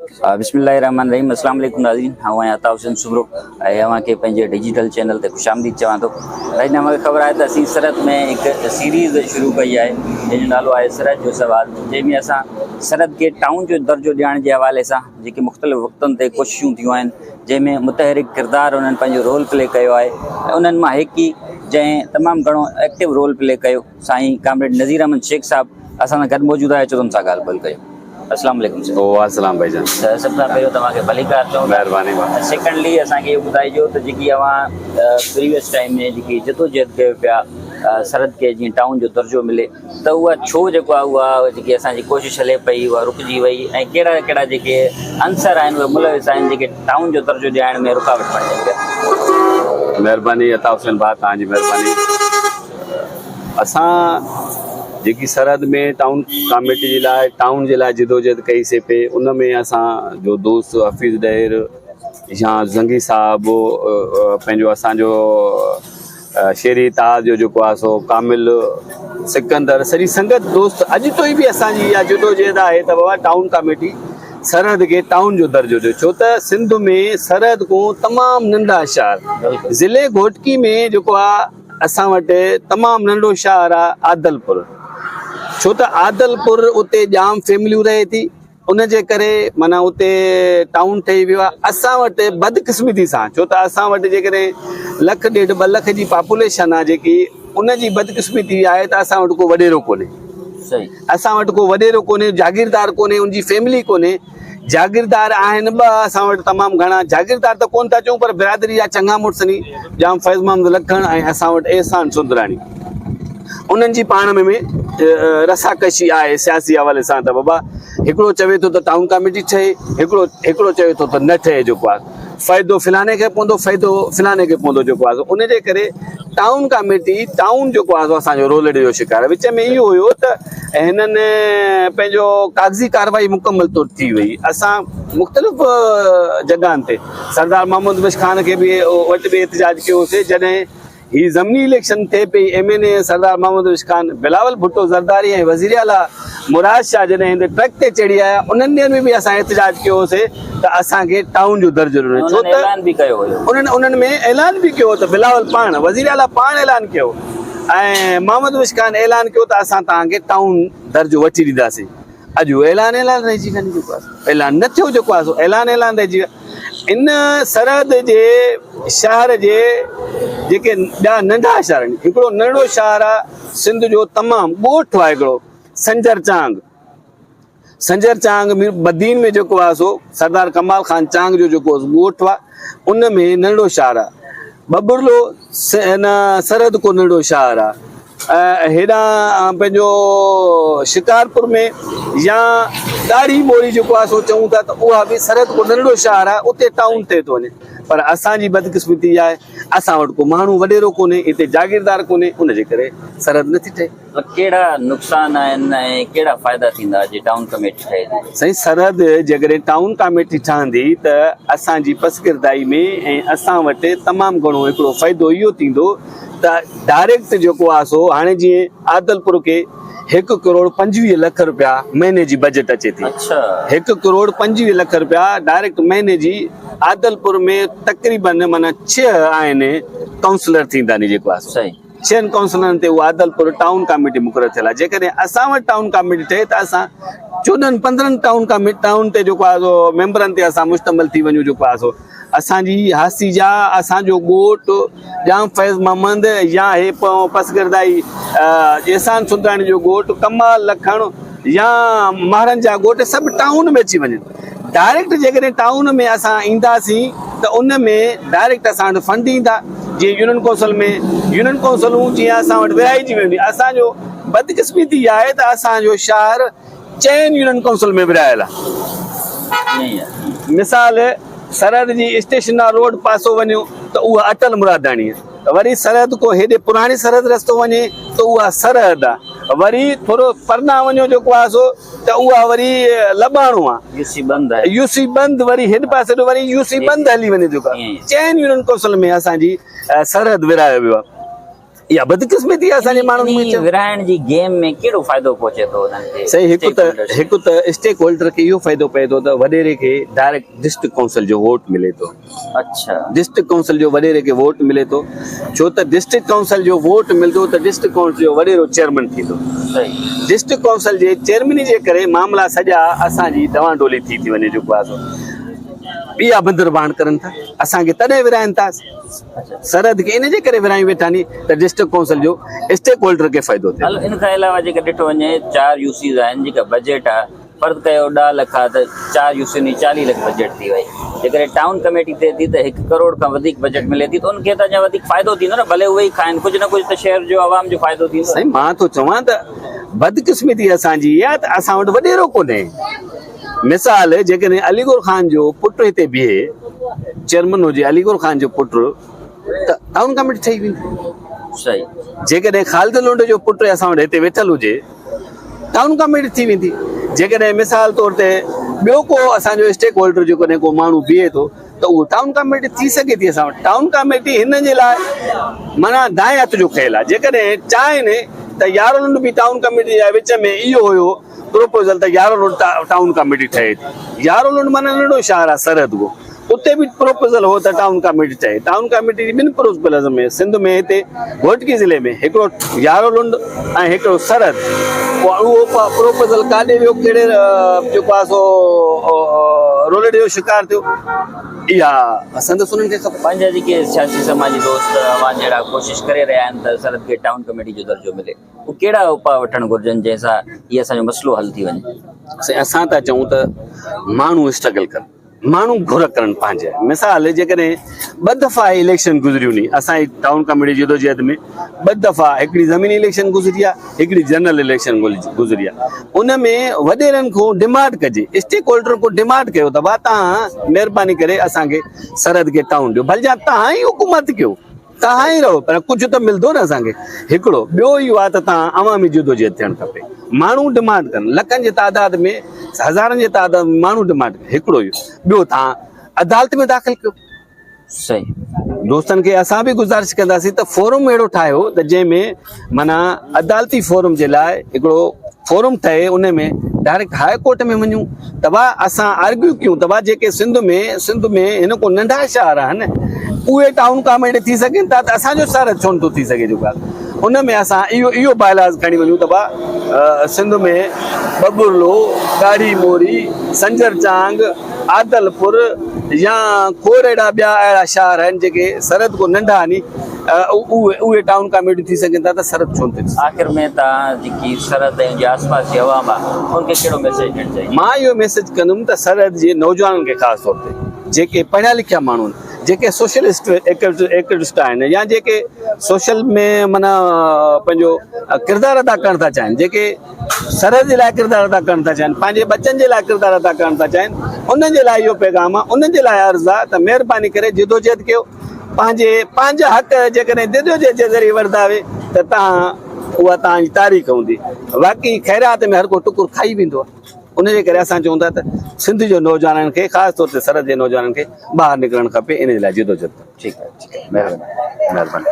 बिस्मिल्लाहिर्रहमानिर्रहीम। अस्सलाम वालेकुम नाज़रीन, हाँ आता हुसैन सुब्रो के पंहिंजे डिजिटल चैनल ते खुशामदीद चवां थो। भाई मूंखे ख़बर आहे त असीं सरहद में हिकु सीरीज़ शुरू कई आहे जंहिंजो नालो आहे सरहद जो सवाल, जंहिंमें असां सरहद खे टाउन जो दर्जो ॾियण जे हवाले सां जेके मुख़्तलिफ़ वक़्तनि ते कोशिशूं थियूं आहिनि, जंहिंमें मुतहरिक किरदारु उन्हनि पंहिंजो रोल प्ले कयो आहे ऐं उन्हनि मां हिकु ई जंहिं तमामु घणो एक्टिव रोल प्ले कयो, साईं कामरेड नज़ीर अहमद शेख साहिबु असां सां गॾु मौजूदु आहे। अचो तुम सां ॻाल्हि ॿोल कयो। अस्सलाम वालेकुम सर। वालेकुम भाईजान। सभ खां पहिरियों तव्हांखे भली कार चऊं, महिरबानी। सेकेंडली असांखे इहो ॿुधाइजो त जेकी अवां प्रीवियस टाइम में जेकी जदोजहद कयो पिया सरहद खे जीअं टाउन जो दर्जो मिले, त उहा छो जेको आहे उहा जेकी असांजी कोशिशि हले पई उहा रुकिजी वई, ऐं कहिड़ा कहिड़ा जेके अंसर आहिनि उहे मुलविस आहिनि जेके टाउन जो दर्जो ॾियण में रुकावट बणजनि पिया। महिरबानी अता हुसैन भाउ, तव्हांजी महिरबानी। असां जेकी सरहद में टाउन कमेटी जे लाइ टाउन जे लाइ जदोजहद कईसीं पे, उन में असां जो दोस्त हफ़ीज़ ॾहेर या ज़ंगी साहिबु, पंहिंजो असांजो शेरी ताज जो जेको आहे सो कामिल सिकंदर, सॼी संगत दोस्त अॼु ताईं बि असांजी इहा जदोजहद आहे त बाबा टाउन कमेटी सरहद खे टाउन जो दर्जो ॾियो। छो त सिंध में सरहद खां तमामु नंढा शहर, ज़िले घोटकी में जेको आहे असां वटि तमामु नंढो शहर आहे आदलपुर। छो त आदलपुर उते जाम फैमिलियूं रहे थी, उनजे करे माना उते टाउन ठही वियो आहे। असां वटि बदकिस्मती सां, छो त असां वटि जेकॾहिं 1 ॾेढ 2 लख जी पॉपुलेशन आहे जेकी, उनजी बदकिस्मती आहे त असां वटि को वॾेरो कोन्हे। असां वटि को वॾेरो कोन्हे, जागीरदार कोन्हे, उनजी फैमिली कोन्हे। जागीरदार आहिनि 2 असां वटि तमामु घणा, जागीरदार त कोन था चऊं पर बिरादरी जा चङा मुड़सनी जाम फैज़ महमद लखण ऐं असां वटि एहसान सुंदराणी, उन्हनि जी पाण में रसाकशी आहे सियासी हवाले सां। त बाबा हिकिड़ो चवे थो त टाउन कमेटी ठहे, हिकिड़ो चवे थो त न ठहे, जेको आहे फ़ाइदो फिलाने खे पवंदो, फ़ाइदो फिलाने खे पवंदो जेको आहे। उनजे करे टाउन कमेटी टाउन जेको आहे असांजो रोल जो शिकार। विच में इहो हुयो त हिननि पंहिंजो कागज़ी कार्रवाई मुकमल तौर थी वई। असां मुख़्तलिफ़ जॻहनि ते सरदार मोहम्मद बश खान खे बि वटि बि एहतजाज कयोसीं। जॾहिं ही ज़मनी इलेक्शन थिए पई, MNA सरदार मोहम्मद बश खान, बिलावल भुट्टो ज़रदारी ऐं वज़ीर आला मुराद शाह जॾहिं हिन ट्रक ते चढ़ी आया, उन्हनि ॾींहंनि में बि असां एहतजाज कयोसीं त असांखे टाउन जो दर्जो ॾिनो। छो त उन्हनि में ऐलान बि कयो त बिलावल पाण, वज़ीर आला पाण ऐलान कयो ऐं मोहम्मद बश खान ऐलान कयो त असां तव्हांखे टाउन दर्जो वठी ॾींदासीं। अॼु ऐलान रहिजी वञे, जेको आहे ऐलान न थियो, जेको आहे सो ऐलान रहिजी वियो। इन सरहद जे शहर जे जेके ॿिया नंढा शहर आहिनि, हिकिड़ो नंढो शहर आहे सिंध जो तमामु ॻोठ आहे हिकिड़ो संजर चांग। संजर चांग बदीन में जेको आहे सो सरदार कमाल खान चांग जो जेको ॻोठ आहे, उन में नंढो शहर आहे। बबुरलो सरहद को नंढो शहर आहे। हेॾां पंहिंजो शिकारपुर में या ॾाढ़ी ॿोड़ी जेको आहे सो चऊं था त उहा बि सरहद को नंढो शहर आहे, उते टाउन थिए थो वञे। पर असांजी बदकिस्मती आहे, असां वटि को माण्हू वॾेरो कोन्हे, हिते जागीरदार कोन्हे, उनजे करे सरहद नथी ठहे। कहिड़ा नुक़सान आहिनि ऐं कहिड़ा फ़ाइदा थींदा जे टाउन कमेटी ठहे? साईं, सरहद जेकॾहिं टाउन कमेटी ठहंदी त असांजी पसगिरदाई में ऐं असां वटि तमामु घणो हिकिड़ो फ़ाइदो इहो थींदो त डायरेक्ट जेको आहे सो हाणे जीअं आदलपुर खे 1 करोड़ 25 लख रुपया महीने जी बजट अचे थी। 1 करोड़ 25 लख रुपया डायरेक्ट महीने जी। आदलपुर में तक़रीबन माना 6 आहिनि काउंसलर थींदा नी, जेको आहे सही 6 काउंसलरनि ते उहा आदलपुर टाउन कमेटी मुक़ररु थियल आहे। जेकॾहिं असां वटि टाउन कमेटी ठहे त असां 14-15 टाउन ते जेको आहे सो मेंबरनि ते असां मुश्तमिल थी वञूं। जेको आहे सो असांजी हासी जा असांजो ॻोठ जाम फैज़ महमद या हे पसगिरदाई एहसान सुंदराणी जो ॻोठ, कमाल लखण या महारनि जा ॻोठ सभु टाउन में अची वञनि। डायरेक्ट जेकॾहिं टाउन में असां ईंदासीं त उन में डायरेक्ट असां वटि फंड ईंदा। जीअं यूनियन काउंसिल में यूनियन काउंसिलूं जीअं असां वटि विराइजी वेंदी। असांजो बदकिस्मती आहे त असांजो शहर 4 यूनियन काउंसिल में विरायल आहे। मिसाल सरहद जी स्टेशन रोड पासो वञो त उहा अटल मुरादानी आहे। वरी सरहद को हेॾे पुराणी सरहद रस्तो वञे त उहा सरहद आहे। वरी थोरो परना वञो जेको आहे सो त उहा वरी लबाणो आहे, यूसी बंद। वरी हिन पासे वरी यूसी बंद हली वञे, जेको आहे 4 यूनियन काउंसिल में असांजी सरहद विरायो वियो आहे। इहा बदकिस्मती आहे असांजे माण्हुनि में चओ। विराइण जी गेम में कहिड़ो फ़ाइदो पहुचे थो उन्हनि खे? सही, हिकु त स्टेक होल्डर खे इहो फ़ाइदो पए थो त वॾेरे खे डायरेक्ट डिस्ट्रिक्ट काउंसिल जो वोट मिले थो। अच्छा, डिस्ट्रिक्ट काउंसिल जो वॾेरे खे वोट मिले थो, छो त डिस्ट्रिक्ट काउंसिल जो वोट मिलंदो त डिस्ट्रिक्ट काउंसिल जो वॾेरो चेयरमैन थींदो। सही। डिस्ट्रिक्ट काउंसिल जे चेयरमैन जे करे मामला सॼा असांजी दवाडोली थी वञे, जेको आहे ॿिया बंदरबान करनि था, असांखे तॾहिं विराइनि था। सरहद खे इन जे करे विराई वेठा नी त डिस्ट्रिक्ट काउंसिल जो स्टेक होल्डर खे फ़ाइदो थिए। हलो, इन खां अलावा जेका ॾिठो वञे 4 यूसीज़ आहिनि, जेका बजट आहे फ़र्ज़ु कयो 10 लख आहे त 4 यूसी में 40 लख बजट थी वई। जेकॾहिं टाउन कमेटी थिए थी त 1 करोड़ खां वधीक बजट मिले थी त उनखे त अञा वधीक फ़ाइदो थींदो न, भले उहे ई खाइनि, कुझु न कुझु त शहर जो आवाम जो फ़ाइदो थींदो। साईं, मां थो चवां त बदकिस्मती असांजी इहा त असां वटि वॾेरो कोन्हे। मिसाल, जेकॾहिं अलीगोर ख़ान जो पुटु हिते बीहे, चेयरमैन हुजे अलीगोर ख़ान जो पुटु, त टाउन कमेटी ठही वेंदी। सही। जेकॾहिं ख़ालिद लोंडे जो पुटु असां वटि हिते वेठल हुजे, टाउन कमेटी थी वेंदी। जेकॾहिं मिसाल तौर ते ॿियो को असांजो स्टेक होल्डर जेकॾहिं को माण्हू बीहे थो त उहो टाउन कमेटी थी सघे थी। असां वटि टाउन कमेटी हिन जे लाइ माना दाएं हथ जो ख़्यालु आहे। जेकॾहिं चाहिनि त यारोलुंड बि टाउन कमेटी जे विच में इहो हुयो प्रोपोज़ल त यारोलुंड टाउन कमेटी ठहे थी। यारोलुंड माना नंढो शहर आहे सरहद को, उते बि प्रोपोज़ल हो त टाउन कमेटी ठहे। टाउन कमेटी जी ॿिनि प्रोपोज़ल में सिंध में हिते घोटकी ज़िले में हिकिड़ो यारोलुंड ऐं हिकिड़ो सरहद, उहो प्रोपोज़ल काॾे वियो, कहिड़े जेको आहे सो रोलड़ जो शिकार थियो, इहा संदसि उन्हनि खे खपे। पंहिंजा जेके सियासी समाजी दोस्त अवां जहिड़ा कोशिशि करे रहिया आहिनि त सरहद खे टाउन कमेटी जो दर्जो मिले, उहे कहिड़ा उपाउ वठणु घुरिजनि जंहिंसां इहो असांजो मसइलो हल थी वञे? असां था चऊं त माण्हू स्ट्रगल कनि, माण्हू घुर कनि पंहिंजा। मिसाल, जेकॾहिं 2 दफ़ा इलेक्शन गुज़रियूं नी असांजी टाउन कमेटी जदोजहद में, 2 दफ़ा, हिकिड़ी ज़मीनी इलेक्शन गुज़री आहे, हिकिड़ी जनरल इलेक्शन गुज़री आहे। उन में वॾेरनि खां डिमांड कजे, स्टेक होल्डर खां डिमांड कयो त भाउ तव्हां महिरबानी करे असांखे सरहद खे टाउन ॾियो। भले तव्हां ई हुकूमत कयो, तव्हां ई रहो, पर कुझु त मिलंदो न असांखे। हिकिड़ो ॿियो इहो आहे त तव्हां अवामी जदोजहद थियणु खपे। माण्हू डिमांड कनि, लखनि जे तादाद में, हज़ारनि जे तादाद में माण्हू डिमांड कनि। हिकिड़ो इहो। ॿियो, तव्हां अदालत में दाख़िल कयो। सही। दोस्तनि खे असां बि गुज़ारिश कंदासीं त फोरम अहिड़ो ठाहियो त जंहिंमें माना अदालती फोरम जे लाइ हिकिड़ो फोरम ठहे, उन में डायरेक्ट हाई कोर्ट में वञूं त भाउ असां आर्ग्यू कयूं त भाउ जेके सिंध में हिन को नंढा शहर आहिनि उहे टाउन कमेटी थी सघनि था, त असांजो सरहद छो नथो थी सघे? जेको आहे उन में असां इहो बाइलाज़ खणी वञूं त भाउ सिंध में बबुरलो, ॻाढ़ी मोरी, संजर चांग, आदलपुर या खोर अहिड़ा ॿिया अहिड़ा शहर आहिनि जेके सरहद को नंढा आहिनि, उहे टाउन कमेटी थी सघनि था, त सरहद छो नथी? आख़िर में तव्हां जेकी सरहद जे आसपास जी आवाम आहे उनखे कहिड़ो मैसेज ॾियणु चाहियो? मां इहो मैसेज कंदुमि त सरहद जे नौजवाननि खे ख़ासि तौर ते, जेके पढ़िया लिखिया माण्हू आहिनि, जेके सोशलिस्ट एक्टिविस्ट आहिनि, या जेके सोशल में माना पंहिंजो किरदारु अदा करणु था चाहिनि, जेके सरहद जे लाइ किरदारु अदा करणु था चाहिनि, पंहिंजे बचनि जे लाइ किरदारु अदा करणु था चाहिनि, उन्हनि जे लाइ इहो पैगाम आहे, उन्हनि जे लाइ अर्ज़ु आहे त महिरबानी करे जदोजहद कयो। पंहिंजा हक़ जेकॾहिं जदोजहद जे ज़रिए वरतावे त उहा तव्हांजी तारीख़ हूंदी। बाक़ी ख़ैरात में हर को टुकुर खाई वेंदो आहे। उनजे करे असां चऊं था त सिंध जो नौजवाननि खे, ख़ासि तौर ते सरहद जे नौजवाननि खे ॿाहिरि निकिरणु खपे, इन जे लाइ जदोजहद। ठीकु आहे, महिरबानी।